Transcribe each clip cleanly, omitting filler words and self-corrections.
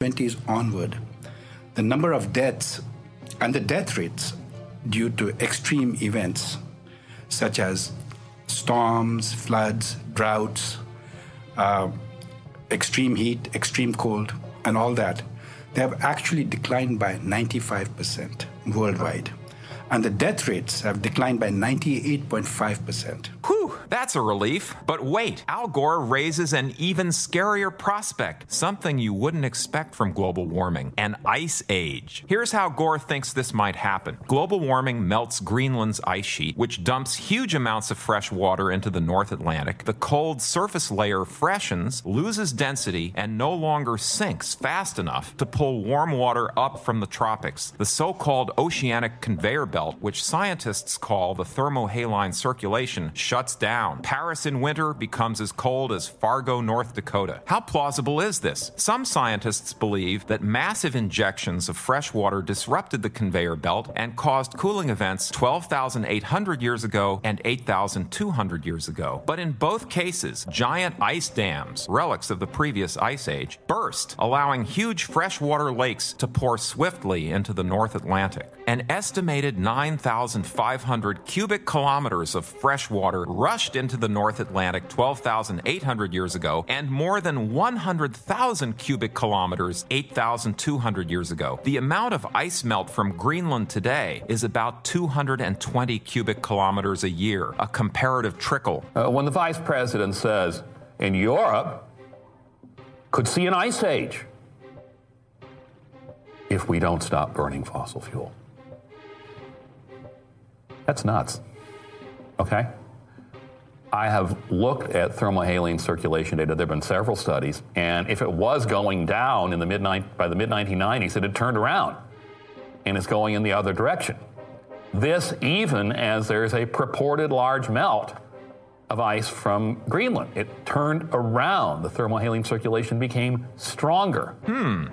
20s onward, the number of deaths and the death rates due to extreme events such as storms, floods, droughts, extreme heat, extreme cold, and all that, they have actually declined by 95% worldwide. And the death rates have declined by 98.5%. Whew, that's a relief. But wait, Al Gore raises an even scarier prospect, something you wouldn't expect from global warming, an ice age. Here's how Gore thinks this might happen. Global warming melts Greenland's ice sheet, which dumps huge amounts of fresh water into the North Atlantic. The cold surface layer freshens, loses density, and no longer sinks fast enough to pull warm water up from the tropics. The so-called oceanic conveyor belt, which scientists call the thermohaline circulation, shuts down. Paris in winter becomes as cold as Fargo, North Dakota. How plausible is this? Some scientists believe that massive injections of fresh water disrupted the conveyor belt and caused cooling events 12,800 years ago and 8,200 years ago. But in both cases, giant ice dams, relics of the previous ice age, burst, allowing huge freshwater lakes to pour swiftly into the North Atlantic. An estimated 9,500 cubic kilometers of fresh water rushed into the North Atlantic 12,800 years ago, and more than 100,000 cubic kilometers 8,200 years ago. The amount of ice melt from Greenland today is about 220 cubic kilometers a year, a comparative trickle. When the vice president says, in Europe, could see an ice age if we don't stop burning fossil fuel. That's nuts, okay? I have looked at thermohaline circulation data. There have been several studies, and if it was going down in the by the mid-1990s, it had turned around, and it's going in the other direction. This even as there's a purported large melt of ice from Greenland. It turned around. The thermohaline circulation became stronger.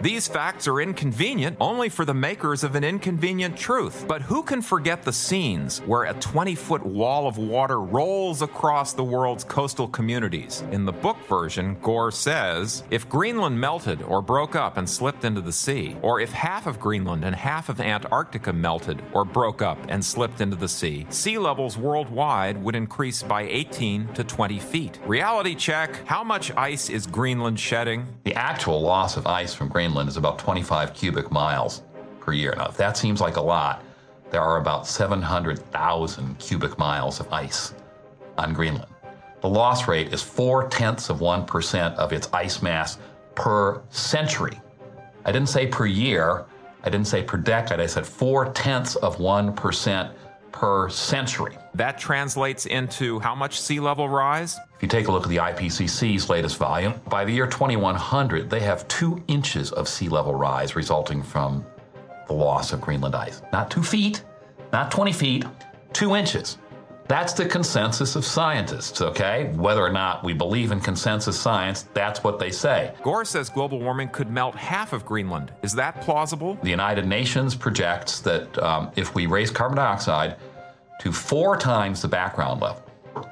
These facts are inconvenient only for the makers of an inconvenient truth. But who can forget the scenes where a 20-foot wall of water rolls across the world's coastal communities? In the book version, Gore says, if Greenland melted or broke up and slipped into the sea, or if half of Greenland and half of Antarctica melted or broke up and slipped into the sea levels worldwide would increase by 18 to 20 feet. Reality check. How much ice is Greenland shedding? The actual loss of ice from Greenland is about 25 cubic miles per year. Now, if that seems like a lot, there are about 700,000 cubic miles of ice on Greenland. The loss rate is 0.4% of its ice mass per century. I didn't say per year. I didn't say per decade. I said 0.4% per century. That translates into how much sea level rise? If you take a look at the IPCC's latest volume, by the year 2100, they have 2 inches of sea level rise resulting from the loss of Greenland ice. Not 2 feet, not 20 feet, 2 inches. That's the consensus of scientists, okay? Whether or not we believe in consensus science, that's what they say. Gore says global warming could melt half of Greenland. Is that plausible? The United Nations projects that if we raise carbon dioxide to 4 times the background level,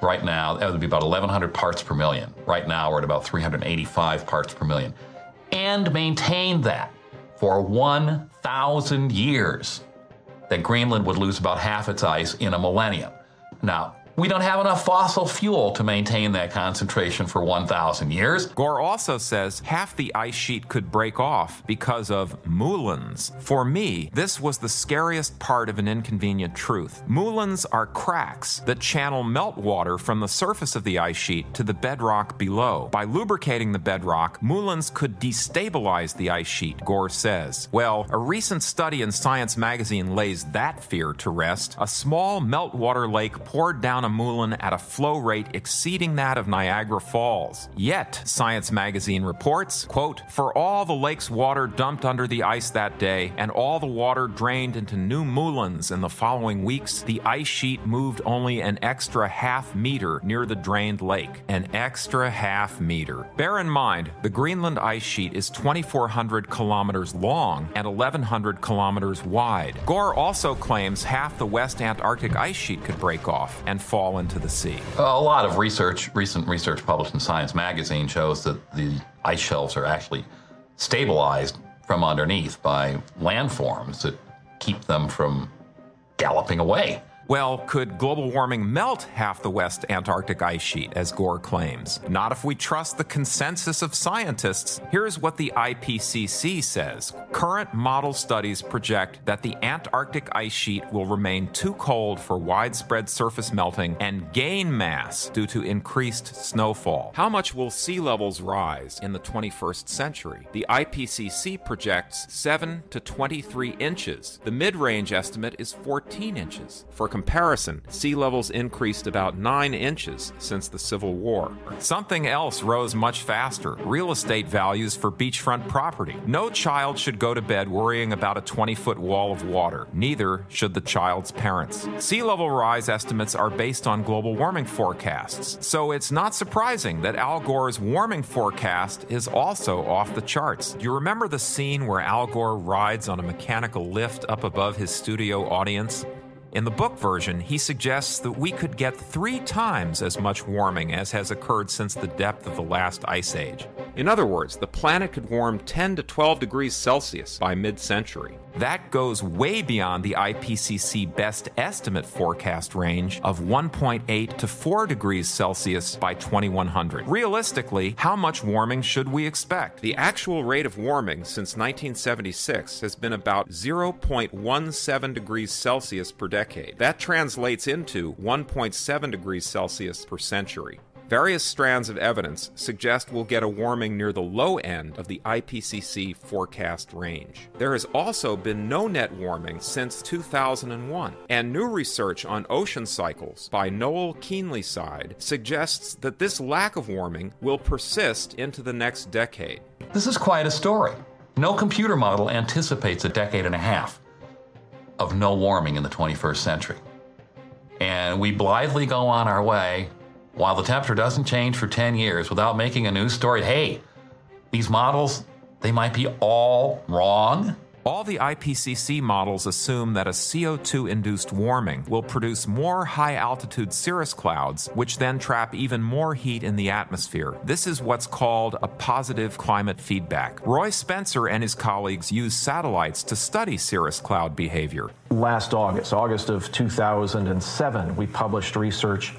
right now, that would be about 1,100 parts per million. Right now, we're at about 385 parts per million. And maintain that for 1,000 years, that Greenland would lose about half its ice in a millennium. Now, we don't have enough fossil fuel to maintain that concentration for 1,000 years. Gore also says half the ice sheet could break off because of moulins. For me, this was the scariest part of an inconvenient truth. Moulins are cracks that channel meltwater from the surface of the ice sheet to the bedrock below. By lubricating the bedrock, moulins could destabilize the ice sheet, Gore says. Well, a recent study in Science magazine lays that fear to rest. A small meltwater lake poured down a moulin at a flow rate exceeding that of Niagara Falls. Yet, Science magazine reports, quote, for all the lake's water dumped under the ice that day and all the water drained into new moulins in the following weeks, the ice sheet moved only an extra half meter near the drained lake. An extra half meter. Bear in mind, the Greenland ice sheet is 2,400 kilometers long and 1,100 kilometers wide. Gore also claims half the West Antarctic ice sheet could break off and fall into the sea. A lot of recent research published in Science magazine shows that the ice shelves are actually stabilized from underneath by landforms that keep them from galloping away. Well, could global warming melt half the West Antarctic ice sheet, as Gore claims? Not if we trust the consensus of scientists. Here's what the IPCC says. Current model studies project that the Antarctic ice sheet will remain too cold for widespread surface melting and gain mass due to increased snowfall. How much will sea levels rise in the 21st century? The IPCC projects 7 to 23 inches. The mid-range estimate is 14 inches. For comparison, sea levels increased about 9 inches since the Civil War. Something else rose much faster: real estate values for beachfront property. No child should go to bed worrying about a 20-foot wall of water. Neither should the child's parents. Sea level rise estimates are based on global warming forecasts, so it's not surprising that Al Gore's warming forecast is also off the charts. Do you remember the scene where Al Gore rides on a mechanical lift up above his studio audience? In the book version, he suggests that we could get 3 times as much warming as has occurred since the depth of the last ice age. In other words, the planet could warm 10 to 12 degrees Celsius by mid-century. That goes way beyond the IPCC best estimate forecast range of 1.8 to 4 degrees Celsius by 2100. Realistically, how much warming should we expect? The actual rate of warming since 1976 has been about 0.17 degrees Celsius per decade. That translates into 1.7 degrees Celsius per century. Various strands of evidence suggest we'll get a warming near the low end of the IPCC forecast range. There has also been no net warming since 2001, and new research on ocean cycles by Noel Keenlyside suggests that this lack of warming will persist into the next decade. This is quite a story. No computer model anticipates a decade and a half of no warming in the 21st century. And we blithely go on our way while the temperature doesn't change for 10 years without making a news story. Hey, these models, they might be all wrong. All the IPCC models assume that a CO2-induced warming will produce more high-altitude cirrus clouds, which then trap even more heat in the atmosphere. This is what's called a positive climate feedback. Roy Spencer and his colleagues use satellites to study cirrus cloud behavior. Last August of 2007, we published research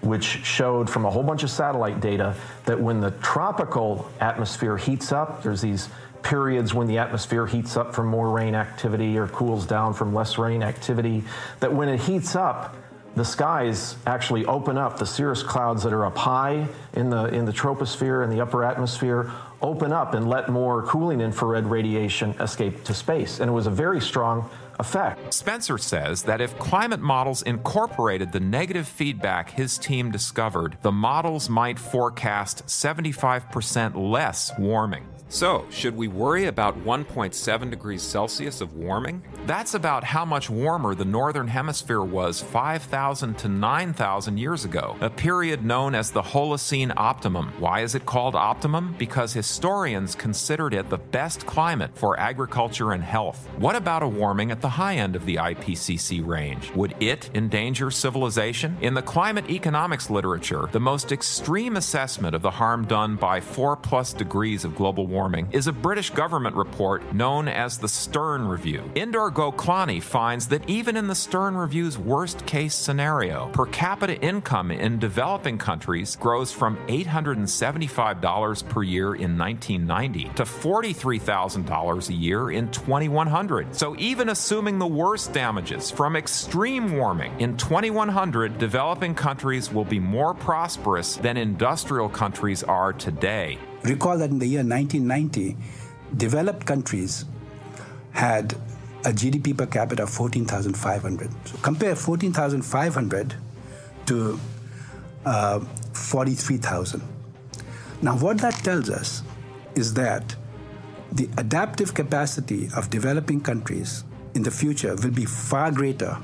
which showed from a whole bunch of satellite data that when the tropical atmosphere heats up, there's these periods when the atmosphere heats up from more rain activity or cools down from less rain activity, that when it heats up, the skies actually open up. The cirrus clouds that are up high in the troposphere and the upper atmosphere open up and let more cooling infrared radiation escape to space. And it was a very strong effect. Spencer says that if climate models incorporated the negative feedback his team discovered, the models might forecast 75% less warming. So, should we worry about 1.7 degrees Celsius of warming? That's about how much warmer the Northern Hemisphere was 5,000 to 9,000 years ago, a period known as the Holocene Optimum. Why is it called optimum? Because historians considered it the best climate for agriculture and health. What about a warming at the high end of the IPCC range? Would it endanger civilization? In the climate economics literature, the most extreme assessment of the harm done by 4+ degrees of global warming is a British government report known as the Stern Review. Indar Goklani finds that even in the Stern Review's worst-case scenario, per capita income in developing countries grows from $875 per year in 1990 to $43,000 a year in 2100. So even assuming the worst damages from extreme warming, in 2100, developing countries will be more prosperous than industrial countries are today. Recall that in the year 1990, developed countries had a GDP per capita of 14,500. So compare 14,500 to 43,000. Now what that tells us is that the adaptive capacity of developing countries in the future will be far greater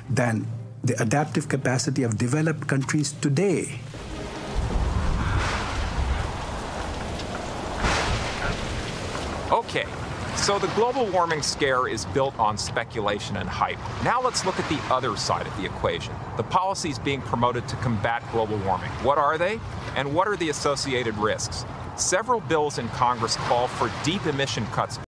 than the adaptive capacity of developed countries today. Okay, so the global warming scare is built on speculation and hype. Now let's look at the other side of the equation, the policies being promoted to combat global warming. What are they, and what are the associated risks? Several bills in Congress call for deep emission cuts